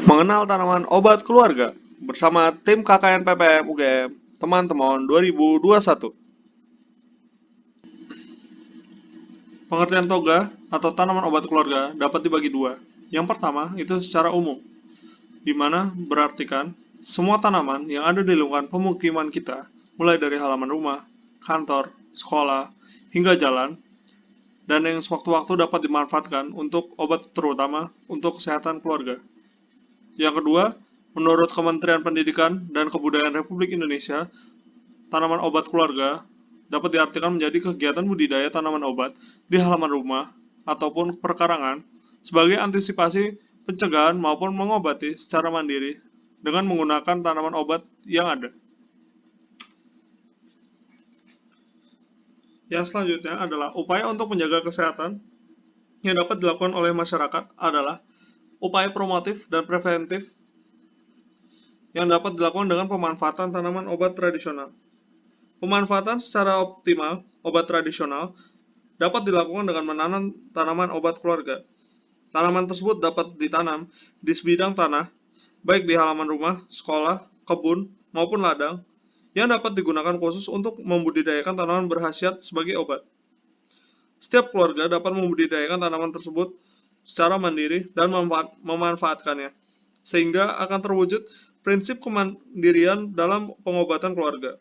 Mengenal tanaman obat keluarga bersama tim KKN PPM UGM teman-teman 2021. Pengertian toga atau tanaman obat keluarga dapat dibagi dua. Yang pertama itu secara umum, di mana berartikan semua tanaman yang ada di lingkungan pemukiman kita, mulai dari halaman rumah, kantor, sekolah, hingga jalan, dan yang sewaktu-waktu dapat dimanfaatkan untuk obat terutama untuk kesehatan keluarga. Yang kedua, menurut Kementerian Pendidikan dan Kebudayaan Republik Indonesia, tanaman obat keluarga dapat diartikan menjadi kegiatan budidaya tanaman obat di halaman rumah ataupun perkarangan sebagai antisipasi pencegahan maupun mengobati secara mandiri dengan menggunakan tanaman obat yang ada. Yang selanjutnya adalah upaya untuk menjaga kesehatan yang dapat dilakukan oleh masyarakat adalah upaya promotif dan preventif yang dapat dilakukan dengan pemanfaatan tanaman obat tradisional. Pemanfaatan secara optimal obat tradisional dapat dilakukan dengan menanam tanaman obat keluarga. Tanaman tersebut dapat ditanam di sebidang tanah, baik di halaman rumah, sekolah, kebun, maupun ladang, yang dapat digunakan khusus untuk membudidayakan tanaman berkhasiat sebagai obat. Setiap keluarga dapat membudidayakan tanaman tersebut secara mandiri dan memanfaatkannya, sehingga akan terwujud prinsip kemandirian dalam pengobatan keluarga.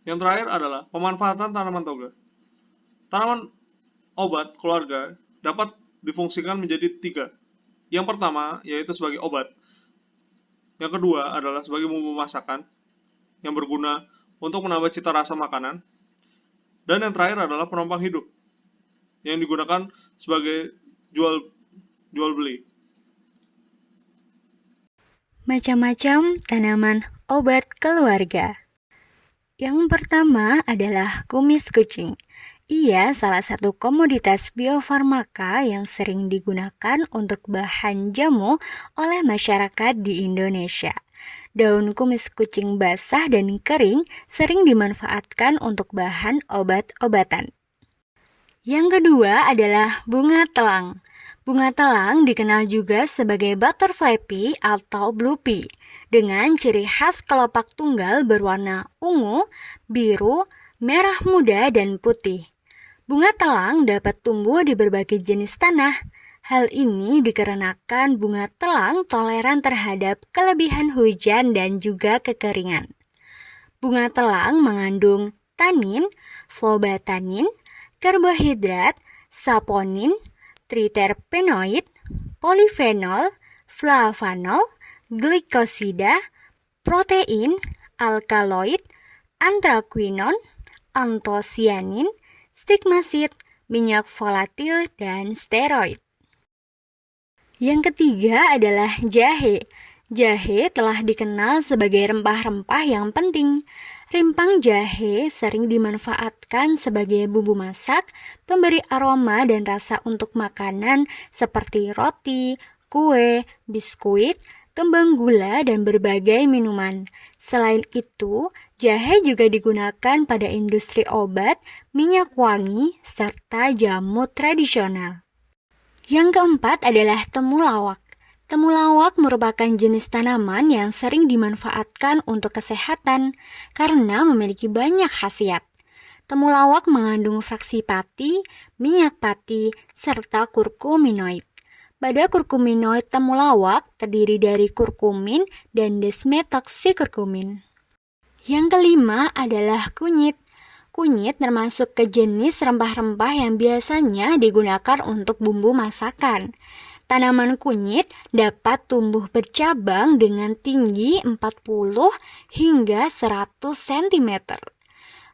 Yang terakhir adalah pemanfaatan tanaman toga. Tanaman obat keluarga dapat difungsikan menjadi 3. Yang pertama yaitu sebagai obat. Yang kedua adalah sebagai bumbu masakan yang berguna untuk menambah cita rasa makanan. Dan yang terakhir adalah penopang hidup yang digunakan sebagai jual beli. Macam-macam tanaman obat keluarga. Yang pertama adalah kumis kucing. Ia salah satu komoditas biofarmaka yang sering digunakan untuk bahan jamu oleh masyarakat di Indonesia. Daun kumis kucing basah dan kering sering dimanfaatkan untuk bahan obat-obatan. Yang kedua adalah bunga telang. Bunga telang dikenal juga sebagai butterfly pea atau blue pea, dengan ciri khas kelopak tunggal berwarna ungu, biru, merah muda, dan putih. Bunga telang dapat tumbuh di berbagai jenis tanah. Hal ini dikarenakan bunga telang toleran terhadap kelebihan hujan dan juga kekeringan. Bunga telang mengandung tanin, flobatanin, karbohidrat, saponin, triterpenoid, polifenol, flavanol, glikosida, protein, alkaloid, antraquinon, antosianin, stigmasid, minyak volatil, dan steroid. Yang ketiga adalah jahe. Jahe telah dikenal sebagai rempah-rempah yang penting. Rimpang jahe sering dimanfaatkan sebagai bumbu masak, pemberi aroma dan rasa untuk makanan seperti roti, kue, biskuit, kembang gula, dan berbagai minuman. Selain itu, jahe juga digunakan pada industri obat, minyak wangi, serta jamu tradisional. Yang keempat adalah temulawak. Temulawak merupakan jenis tanaman yang sering dimanfaatkan untuk kesehatan karena memiliki banyak khasiat. Temulawak mengandung fraksi pati, minyak pati, serta kurkuminoid. Pada kurkuminoid temulawak terdiri dari kurkumin dan desmetoxikurkumin. Yang kelima adalah kunyit. Kunyit termasuk ke jenis rempah-rempah yang biasanya digunakan untuk bumbu masakan. Tanaman kunyit dapat tumbuh bercabang dengan tinggi 40 hingga 100 cm.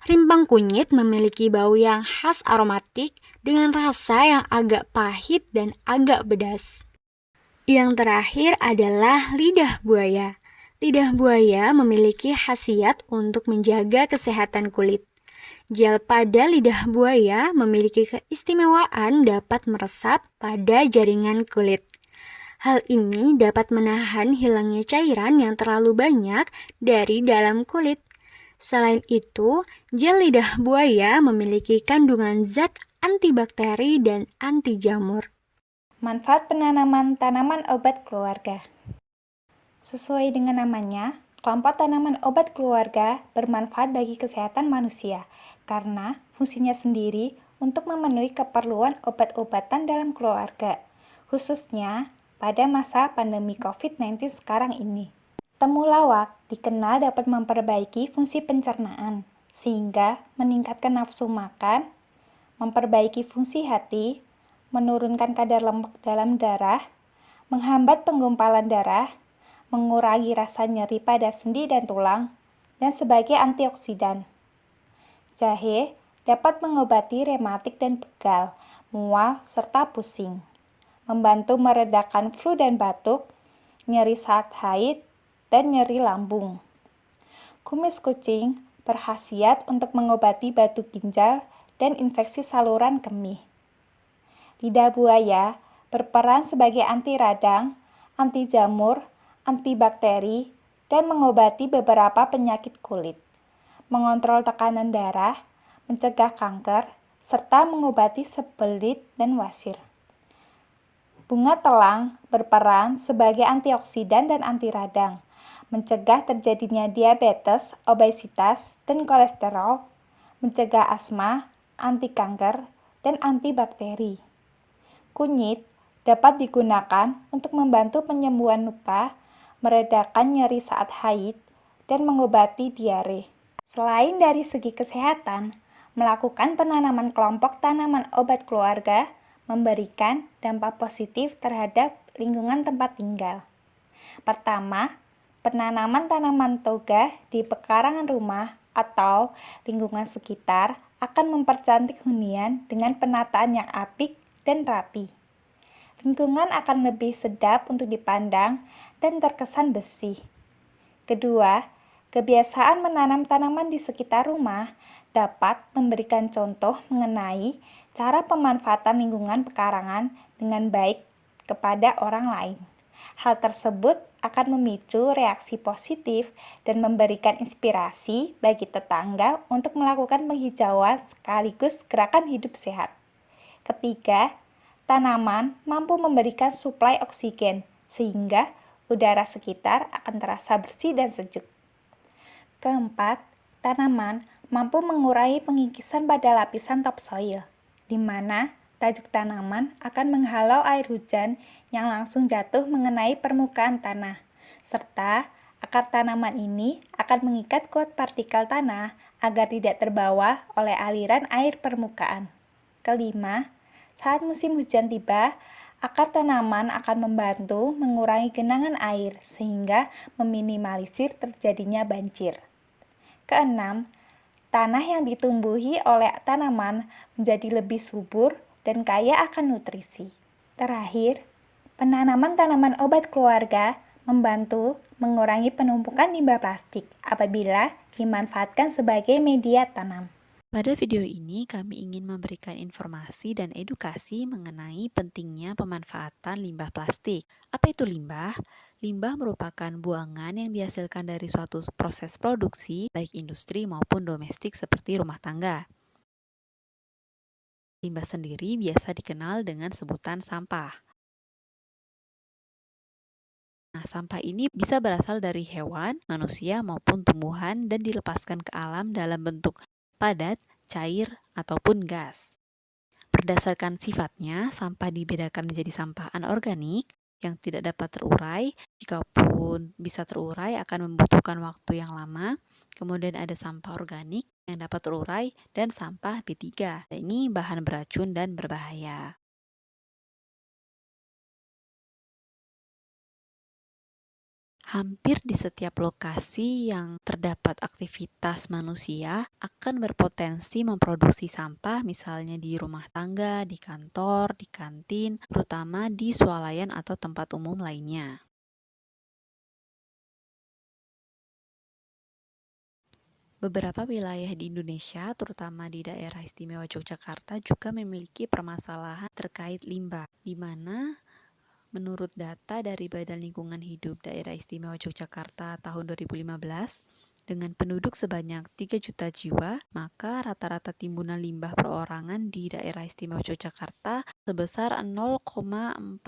Rimpang kunyit memiliki bau yang khas aromatik dengan rasa yang agak pahit dan agak pedas. Yang terakhir adalah lidah buaya. Lidah buaya memiliki khasiat untuk menjaga kesehatan kulit. Gel pada lidah buaya memiliki keistimewaan dapat meresap pada jaringan kulit. Hal ini dapat menahan hilangnya cairan yang terlalu banyak dari dalam kulit. Selain itu, gel lidah buaya memiliki kandungan zat antibakteri dan anti jamur. Manfaat penanaman tanaman obat keluarga. Sesuai dengan namanya, kelompok tanaman obat keluarga bermanfaat bagi kesehatan manusia karena fungsinya sendiri untuk memenuhi keperluan obat-obatan dalam keluarga, khususnya pada masa pandemi COVID-19 sekarang ini. Temulawak dikenal dapat memperbaiki fungsi pencernaan, sehingga meningkatkan nafsu makan, memperbaiki fungsi hati, menurunkan kadar lemak dalam darah, menghambat penggumpalan darah, mengurangi rasa nyeri pada sendi dan tulang, dan sebagai antioksidan. Jahe dapat mengobati rematik dan pegal, mual, serta pusing. Membantu meredakan flu dan batuk, nyeri saat haid, dan nyeri lambung. Kumis kucing berkhasiat untuk mengobati batu ginjal dan infeksi saluran kemih. Lidah buaya berperan sebagai anti radang, anti jamur, antibakteri, dan mengobati beberapa penyakit kulit, mengontrol tekanan darah, mencegah kanker, serta mengobati sebelit dan wasir. Bunga telang berperan sebagai antioksidan dan anti radang, mencegah terjadinya diabetes, obesitas, dan kolesterol, mencegah asma, anti kanker, dan antibakteri. Kunyit dapat digunakan untuk membantu penyembuhan luka, meredakan nyeri saat haid, dan mengobati diare. Selain dari segi kesehatan, melakukan penanaman kelompok tanaman obat keluarga memberikan dampak positif terhadap lingkungan tempat tinggal. Pertama, penanaman tanaman toga di pekarangan rumah atau lingkungan sekitar akan mempercantik hunian dengan penataan yang apik dan rapi. Lingkungan akan lebih sedap untuk dipandang dan terkesan bersih. Kedua, kebiasaan menanam tanaman di sekitar rumah dapat memberikan contoh mengenai cara pemanfaatan lingkungan pekarangan dengan baik kepada orang lain. Hal tersebut akan memicu reaksi positif dan memberikan inspirasi bagi tetangga untuk melakukan penghijauan sekaligus gerakan hidup sehat. Ketiga, tanaman mampu memberikan suplai oksigen sehingga udara sekitar akan terasa bersih dan sejuk. Keempat, tanaman mampu mengurangi pengikisan pada lapisan topsoil, di mana tajuk tanaman akan menghalau air hujan yang langsung jatuh mengenai permukaan tanah, serta akar tanaman ini akan mengikat kuat partikel tanah agar tidak terbawa oleh aliran air permukaan. Kelima, saat musim hujan tiba, akar tanaman akan membantu mengurangi genangan air sehingga meminimalisir terjadinya banjir. Keenam, tanah yang ditumbuhi oleh tanaman menjadi lebih subur dan kaya akan nutrisi. Terakhir, penanaman tanaman obat keluarga membantu mengurangi penumpukan limbah plastik apabila dimanfaatkan sebagai media tanam. Pada video ini kami ingin memberikan informasi dan edukasi mengenai pentingnya pemanfaatan limbah plastik. Apa itu limbah? Limbah merupakan buangan yang dihasilkan dari suatu proses produksi, baik industri maupun domestik seperti rumah tangga. Limbah sendiri biasa dikenal dengan sebutan sampah. Nah, sampah ini bisa berasal dari hewan, manusia, maupun tumbuhan dan dilepaskan ke alam dalam bentuk padat, cair, ataupun gas. Berdasarkan sifatnya, sampah dibedakan menjadi sampah anorganik yang tidak dapat terurai. Jikapun bisa terurai akan membutuhkan waktu yang lama. Kemudian ada sampah organik yang dapat terurai dan sampah B3. Ini bahan beracun dan berbahaya. Hampir di setiap lokasi yang terdapat aktivitas manusia akan berpotensi memproduksi sampah, misalnya di rumah tangga, di kantor, di kantin, terutama di swalayan atau tempat umum lainnya. Beberapa wilayah di Indonesia, terutama di daerah istimewa Yogyakarta, juga memiliki permasalahan terkait limbah, di mana menurut data dari Badan Lingkungan Hidup Daerah Istimewa Yogyakarta tahun 2015, dengan penduduk sebanyak 3 juta jiwa, maka rata-rata timbunan limbah perorangan di Daerah Istimewa Yogyakarta sebesar 0,44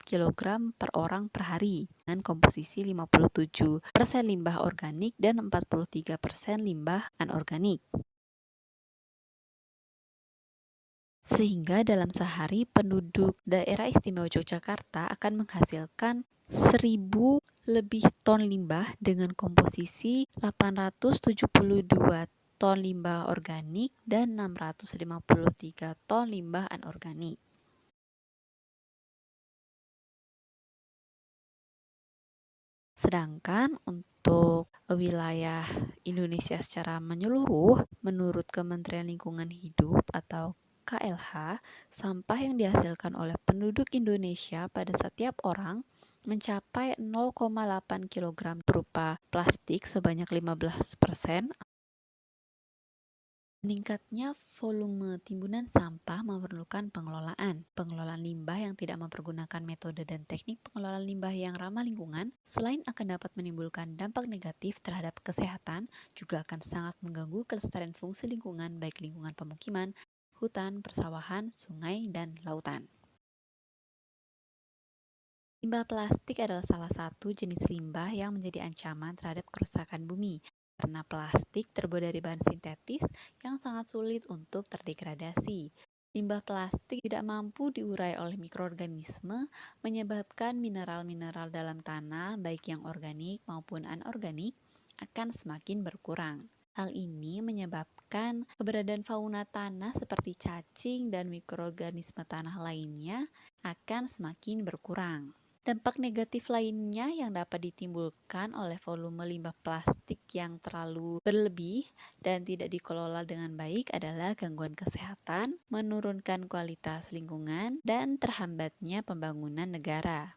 kg per orang per hari dengan komposisi 57% limbah organik dan 43% limbah anorganik. Sehingga dalam sehari penduduk daerah istimewa Yogyakarta akan menghasilkan 1.000 lebih ton limbah dengan komposisi 872 ton limbah organik dan 653 ton limbah anorganik. Sedangkan untuk wilayah Indonesia secara menyeluruh, menurut Kementerian Lingkungan Hidup atau KLH, sampah yang dihasilkan oleh penduduk Indonesia pada setiap orang mencapai 0,8 kg berupa plastik sebanyak 15%. Meningkatnya volume timbunan sampah memerlukan pengelolaan. Pengelolaan limbah yang tidak mempergunakan metode dan teknik pengelolaan limbah yang ramah lingkungan, selain akan dapat menimbulkan dampak negatif terhadap kesehatan, juga akan sangat mengganggu kelestarian fungsi lingkungan baik lingkungan pemukiman, hutan, persawahan, sungai, dan lautan. Limbah plastik adalah salah satu jenis limbah yang menjadi ancaman terhadap kerusakan bumi. Karena plastik terbuat dari bahan sintetis yang sangat sulit untuk terdegradasi. Limbah plastik tidak mampu diurai oleh mikroorganisme, menyebabkan mineral-mineral dalam tanah, baik yang organik maupun anorganik, akan semakin berkurang. Hal ini menyebabkan keberadaan fauna tanah seperti cacing dan mikroorganisme tanah lainnya akan semakin berkurang. Dampak negatif lainnya yang dapat ditimbulkan oleh volume limbah plastik yang terlalu berlebih dan tidak dikelola dengan baik adalah gangguan kesehatan, menurunkan kualitas lingkungan, dan terhambatnya pembangunan negara.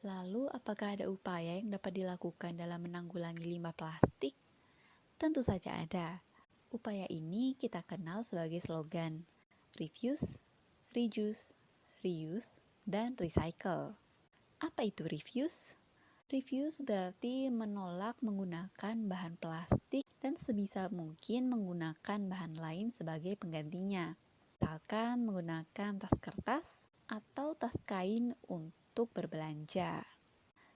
Lalu, apakah ada upaya yang dapat dilakukan dalam menanggulangi limbah plastik? Tentu saja ada. Upaya ini kita kenal sebagai slogan refuse, reduce, reuse, dan recycle. Apa itu refuse? Refuse berarti menolak menggunakan bahan plastik dan sebisa mungkin menggunakan bahan lain sebagai penggantinya. Misalkan menggunakan tas kertas atau tas kain untuk berbelanja.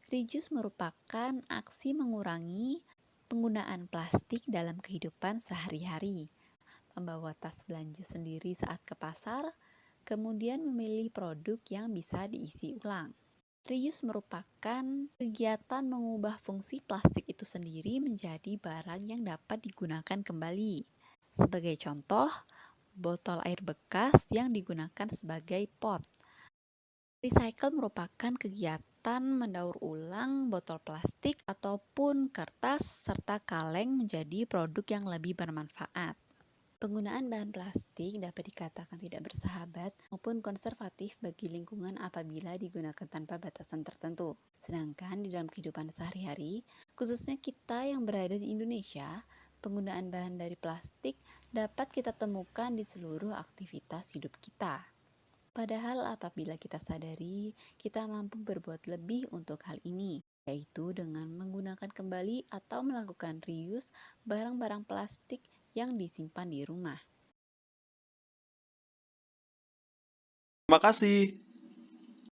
Reduce merupakan aksi mengurangi penggunaan plastik dalam kehidupan sehari-hari. Membawa tas belanja sendiri saat ke pasar, kemudian memilih produk yang bisa diisi ulang. Reuse merupakan kegiatan mengubah fungsi plastik itu sendiri menjadi barang yang dapat digunakan kembali. Sebagai contoh, botol air bekas yang digunakan sebagai pot. Recycle merupakan kegiatan mendaur ulang botol plastik ataupun kertas serta kaleng menjadi produk yang lebih bermanfaat. Penggunaan bahan plastik dapat dikatakan tidak bersahabat maupun konservatif bagi lingkungan apabila digunakan tanpa batasan tertentu. Sedangkan di dalam kehidupan sehari-hari, khususnya kita yang berada di Indonesia, penggunaan bahan dari plastik dapat kita temukan di seluruh aktivitas hidup kita. Padahal apabila kita sadari, kita mampu berbuat lebih untuk hal ini, yaitu dengan menggunakan kembali atau melakukan reuse barang-barang plastik yang disimpan di rumah. Terima kasih.